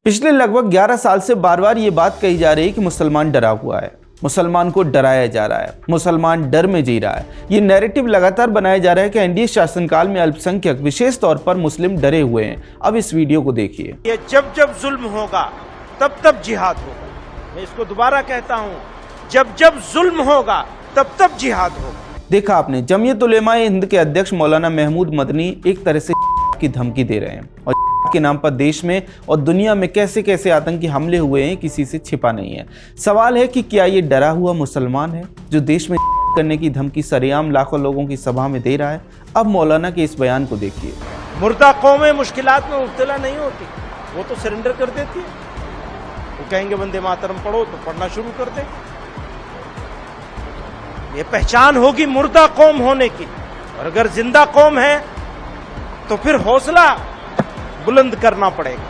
पिछले लगभग 11 साल से बार बार ये बात कही जा रही है कि मुसलमान डरा हुआ है, मुसलमान को डराया जा रहा है, मुसलमान डर में जी रहा है। ये नैरेटिव लगातार बनाया जा रहा है कि एनडीए शासनकाल में अल्पसंख्यक विशेष तौर पर मुस्लिम डरे हुए हैं। अब इस वीडियो को देखिए। ये जब जब जुल्म होगा तब तब जिहाद होगा। मैं इसको दोबारा कहता हूं, जब जब जुल्म होगा तब तब जिहाद होगा। देखा आपने, जमीयत उलेमा-ए-हिंद के अध्यक्ष मौलाना महमूद मदनी एक तरह से की धमकी दे रहे हैं और के नाम पर देश में और दुनिया में कैसे कैसे आतंकी हमले हुए हैं, किसी से छिपा नहीं है। सवाल है कि क्या ये डरा हुआ मुसलमान है जो देश में करने की धमकी सरेआम लाखों लोगों की सभा में दे रहा है? अब मौलाना के इस बयान को देखिए। मुर्दा कौमें मुश्किलात में मुब्तला नहीं होती, वो तो सरेंडर कर देती है। वो कहेंगे वंदे मातरम पढ़ो तो पढ़ना शुरू कर दे। ये पहचान होगी मुर्दा कौम होने की। और अगर जिंदा कौम है तो फिर हौसला बुलंद करना पड़ेगा।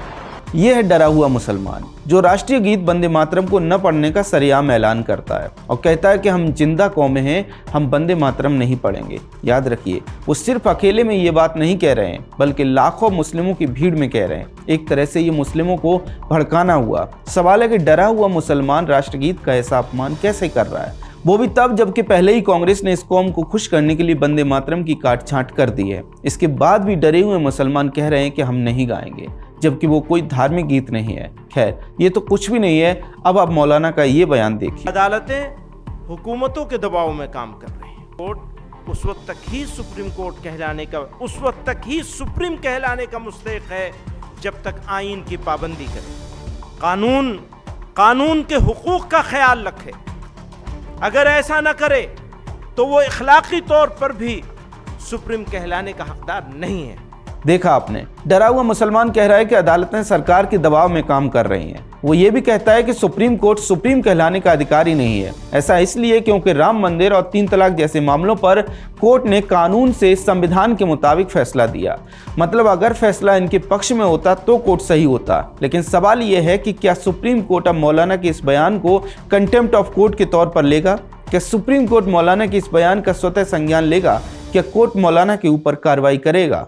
यह है डरा हुआ मुसलमान जो राष्ट्रीय गीत वंदे मातरम को न पढ़ने का सरेआम ऐलान करता है और कहता है कि हम जिंदा कौमें हैं, हम वंदे मातरम नहीं पढ़ेंगे। याद रखिए, वो सिर्फ अकेले में ये बात नहीं कह रहे हैं, बल्कि लाखों मुस्लिमों की भीड़ में कह रहे हैं। एक तरह से ये मुस्लिमों को भड़काना हुआ। सवाल है कि डरा हुआ मुसलमान राष्ट्रगीत का ऐसा अपमान कैसे कर रहा है, वो भी तब जबकि पहले ही कांग्रेस ने इस कौम को खुश करने के लिए वंदे मातरम की काट छांट कर दी है। इसके बाद भी डरे हुए मुसलमान कह रहे हैं कि हम नहीं गाएंगे, जबकि वो कोई धार्मिक गीत नहीं है। खैर, ये तो कुछ भी नहीं है। अब आप मौलाना का ये बयान देखिए। अदालतें हुकूमतों के दबाव में काम कर रही हैं। कोर्ट उस वक्त तक ही सुप्रीम कोर्ट कहलाने का मुस्तहिक है जब तक आईन की पाबंदी करे, कानून के हुकूक का ख्याल रखे। अगर ऐसा न करे तो वो इखलाकी तौर पर भी सुप्रीम कहलाने का हकदार नहीं है। देखा आपने, डरा हुआ मुसलमान कह रहा है कि अदालतें सरकार के दबाव में काम कर रही हैं। वो ये भी कहता है कि सुप्रीम कोर्ट सुप्रीम कहलाने का अधिकारी नहीं है। ऐसा इसलिए क्योंकि राम मंदिर और 3 तलाक जैसे मामलों पर कोर्ट ने कानून से संविधान के मुताबिक फैसला दिया। मतलब अगर फैसला इनके पक्ष में होता तो कोर्ट सही होता। लेकिन सवाल यह है कि क्या सुप्रीम कोर्ट अब मौलाना के इस बयान को कंटेम्प्ट ऑफ कोर्ट के तौर पर लेगा? क्या सुप्रीम कोर्ट मौलाना के इस बयान का स्वतः संज्ञान लेगा? क्या कोर्ट मौलाना के ऊपर कार्रवाई करेगा?